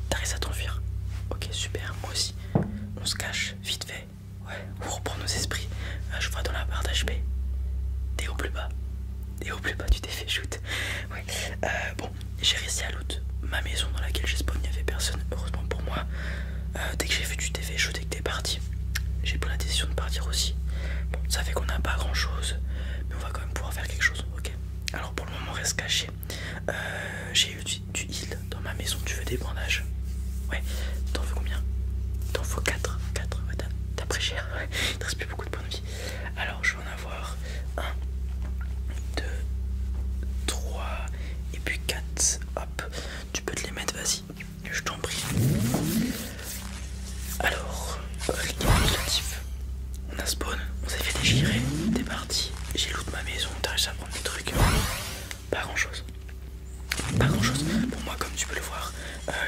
T'as réussi à t'enfuir? Ok, super, moi aussi. On se cache, vite fait. Ouais, on reprend nos esprits. Je vois dans la barre d'HP. T'es au plus bas. T'es au plus bas, tu t'es fait shoot. Ouais. Bon, j'ai réussi à loot ma maison dans laquelle j'ai spawn, il n'y avait personne, heureusement pour moi. Dès que j'ai vu que tu t'es fait shoot et que t'es parti, j'ai pris la décision de partir aussi. Bon, ça fait qu'on n'a pas grand chose, mais on va quand même pouvoir faire quelque chose, ok? Alors pour le moment, on reste caché. J'ai eu du heal dans ma maison, tu veux des bandages? Ouais, t'en veux combien? T'en faut 4, ouais, t'as pris cher, ouais. Il te reste plus beaucoup de points de vie. Alors je vais en avoir 1, 2, 3 et puis 4. Hop, tu peux te les mettre, vas-y, je t'en prie. Alors, législatif. On a spawn, on s'est fait déchirer, t'es parti, j'ai loot ma maison, t'as réussi à prendre des trucs. Pas grand chose. Pas grand chose. Pour moi, comme tu peux le voir,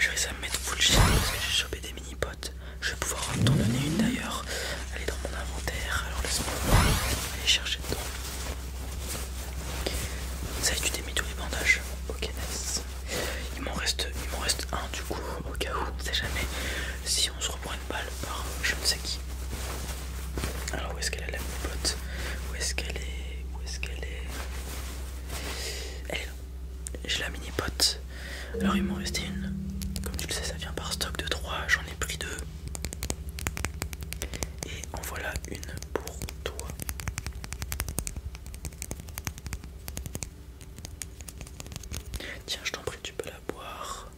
j'ai réussi à me mettre full shield parce que j'ai chopé des mini potes. Je vais pouvoir t'en donner une d'ailleurs. Elle est dans mon inventaire, alors laisse-moi aller chercher dedans. Ça y est, tu t'es mis tous les bandages. Ok, nice. Il m'en reste un du coup, au cas où, on sait jamais si on se reprend une balle par je ne sais qui. Alors où est-ce qu'elle est la mini pote? Où est-ce qu'elle est? Où est-ce qu'elle est? Elle est là. J'ai la mini pote. Alors il m'en restait une. Comme tu le sais, ça vient par stock de 3. J'en ai pris 2. Et en voilà une pour toi. Tiens, je t'en prie, tu peux la boire.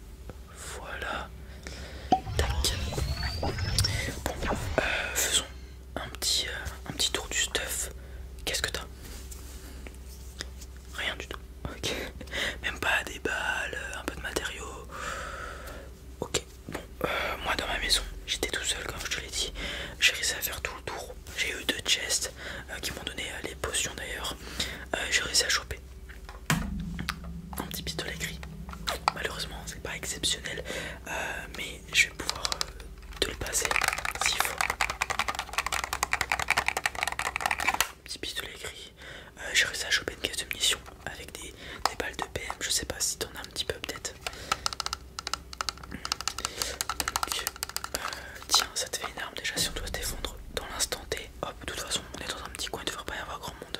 Voilà. Tac. Bon, faisons un petit tour du stuff. Qu'est-ce que t'as? Rien du tout. Ok. Même pas des balles, un peu de matériaux. Ok. Bon, moi dans ma maison, j'étais tout seul comme je te l'ai dit. J'ai réussi à faire tout le tour. J'ai eu 2 chests qui m'ont donné les potions d'ailleurs. J'ai réussi à choper un petit pistolet gris. Malheureusement, c'est pas exceptionnel, mais je vais pouvoir te le passer s'il faut. Petit pistolet gris. J'ai réussi à choper une caisse de munitions avec des balles de PM. Je sais pas si t'en as un petit peu peut-être. Donc, tiens, ça te fait une arme déjà si on doit se défendre dans l'instant T. Hop, de toute façon, on est dans un petit coin, il ne devrait pas y avoir grand monde.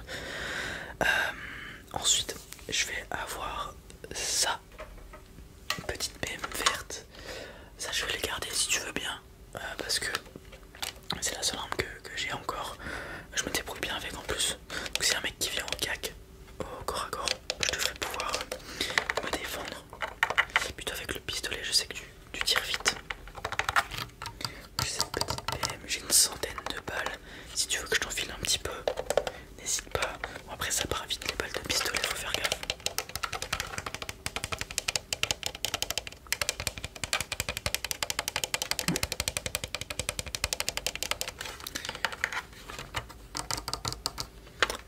Ensuite, je vais avoir ça. Une petite PM verte. Ça, je vais les garder si tu veux bien. Parce que c'est la seule arme que j'ai encore. Je me débrouille bien avec en plus. Donc si un mec qui vient au cac, au corps à corps, je devrais pouvoir me défendre. Plutôt avec le pistolet, je sais que tu tires vite. J'ai cette petite PM, j'ai une centaine de balles. Si tu veux que je t'enfile un petit peu, n'hésite pas. Bon, après ça part vite les balles de pistolet, faut faire gaffe.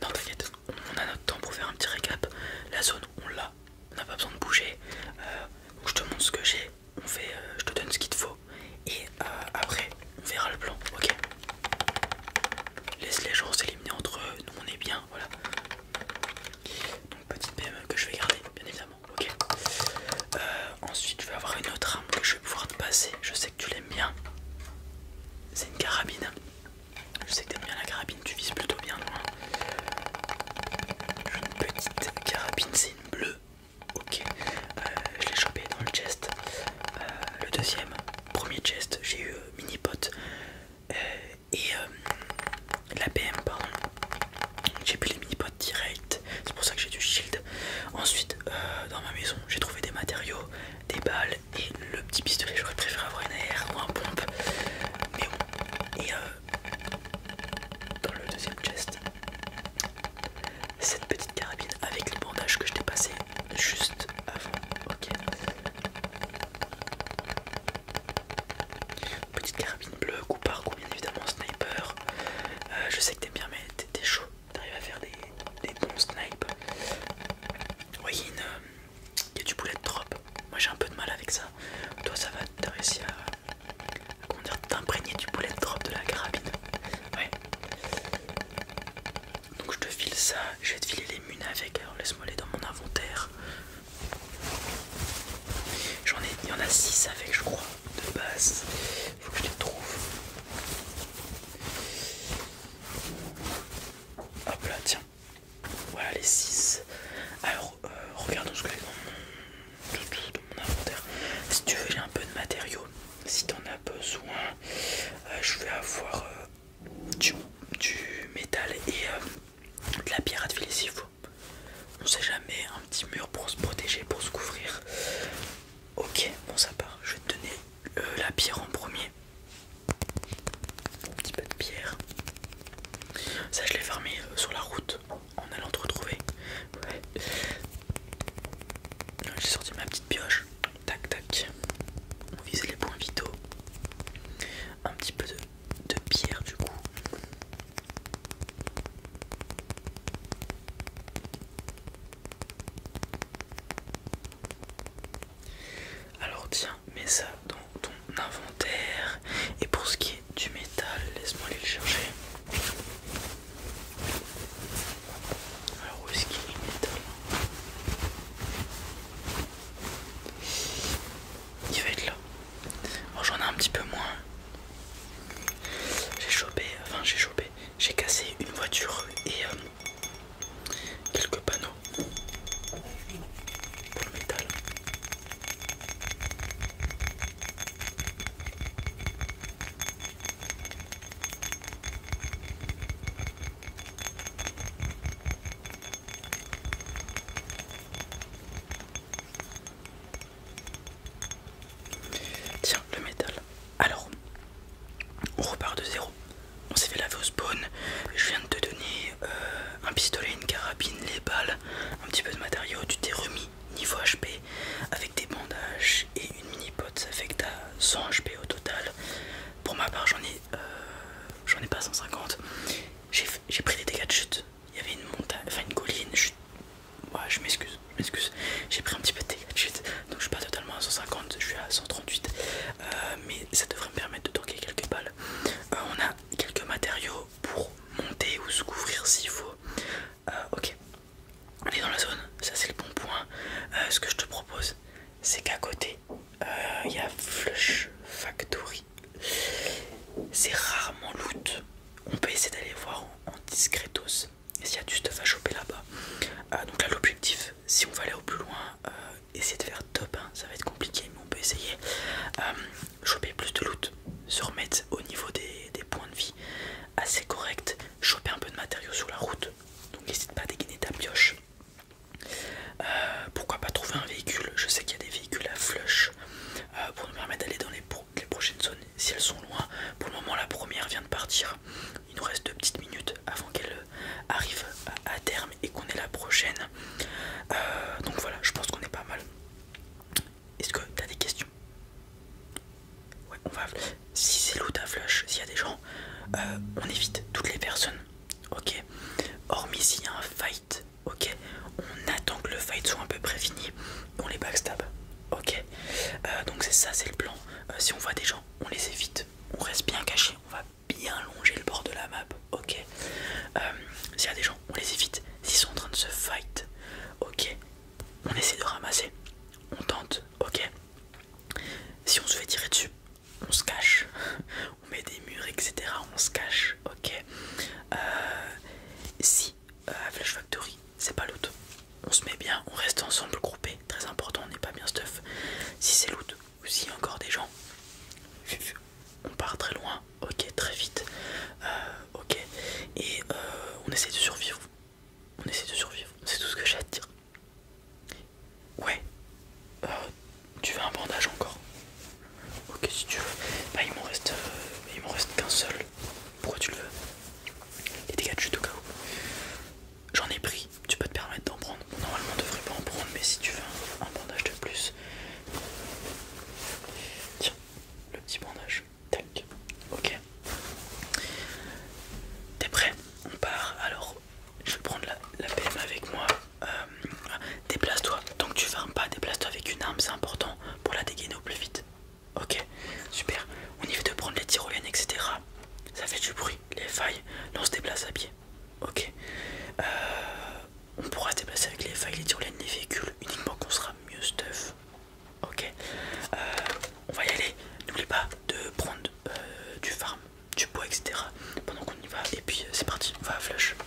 Non t'inquiète, on a notre temps pour faire un petit récap. La zone on l'a, on n'a pas besoin de bouger. Donc je te montre ce que j'ai, je te donne ce qu'il te faut. Et après on verra le plan, ok? Laisse les gens s'éliminer entre eux, nous on est bien, voilà. Donc petite PME que je vais garder, bien évidemment, ok? Ensuite je vais avoir une autre arme que je vais pouvoir te passer, je sais que tu l'aimes bien. C'est une carabine. Je sais que t'aimes bien la carabine, tu vises plutôt bien loin. Une petite carabine, c'est une bleue. Ok, je l'ai chopé dans le chest. Le deuxième, premier chest, j'ai eu mini pot et la PM, pardon. J'ai pris les mini pots direct, c'est pour ça que j'ai du shield. Ensuite, dans ma maison, j'ai trouvé des matériaux, des balles et le petit pistolet. J'aurais préféré avoir une AR ou un pompe, mais bon. Et dans le deuxième chest, a 6 avec, je crois, de base. Faut que je les trouve. Hop là, tiens. Voilà les 6. Alors, regardons ce que j'ai dans mon inventaire. Si tu veux, j'ai un peu de matériaux. Si t'en as besoin, je vais avoir du métal et de la pierre à filer s'il faut. On sait jamais, un petit mur pour se protéger, pour se couvrir. Ok, bon ça part. Je vais te donner la pierre en premier. Un petit peu de pierre. Ça je l'ai fermé sur la route en allant te retrouver. Ouais. J'ai sorti ma petite pioche. Tac tac. On vise les points vitaux. Un petit peu de pierre du coup. Alors tiens, mets ça dans ton inventaire. Et pour ce qui est du métal, laisse-moi aller le chercher. Alors où est-ce qu'il est le métal? Il va être là. Alors j'en ai un petit peu moins. J'ai cassé une voiture et quelques panneaux pour le métal. Tiens, le métal. Alors, on repart de zéro. On s'est fait laver au spawn. Je viens de te donner un pistolet, une carabine, les balles, un petit peu de matériaux. Tu t'es remis niveau HP avec des bandages et une mini pote. Ça fait que t'as 100 HP au total. Pour ma part, j'en ai pas 150. J'ai pris des dégâts de chute. Il y avait une montagne, enfin une colline. Ouais, je m'excuse. J'ai pris un petit peu de dégâts de chute. Donc je suis pas totalement à 150, je suis à 138. Mais ça devrait me permettre de tanker quelques balles. On a quelques matériaux pour monter ou se couvrir s'il faut. Ok, on est dans la zone, ça c'est le bon point. Ce que je te propose, c'est qu'à côté, il y a Flush Factory. C'est rarement loot. On peut essayer d'aller voir en discretos s'il y a du stuff à choper là-bas. Donc là l'objectif, si on va aller au plus loin, essayer de faire top 1, ça va être compliqué mais on peut essayer. Choper plus de loot, se remettre au niveau des points de vie assez correct, choper un peu de matériaux sur la route, donc n'hésite pas à dégainer ta pioche. Pourquoi pas trouver un véhicule, je sais qu'il y a des véhicules à flush pour nous permettre d'aller dans les prochaines zones si elles sont loin. Pour le moment la première vient de partir, il nous reste 2 petites minutes avant qu'elle arrive à terme et qu'on ait la prochaine. Donc voilà, je pense qu'on est pas mal. Est-ce que tu as des questions? Ouais, on va. Si c'est loot à flush, s'il y a des gens, on évite toutes les personnes. Ok. Hormis s'il y a un fight. Ok. On attend que le fight soit à peu près fini. On les backstab. Ok. Donc c'est ça, c'est le plan. Si on voit des gens, on les évite. On reste bien caché. On va bien longer le bord de la map. Ok. S'il y a des gens, on les évite. S'ils sont en train de se fight. Ok. On essaie de ramasser. On tente. Ok. Si on se fait tirer dessus, on se cache, on met des murs, etc. On se cache, ok. Si à Flash Factory, c'est pas loot, on se met bien, on reste ensemble groupés, très important, on n'est pas bien stuff. Si c'est loot ou s'il y a encore des gens, parti, va flush.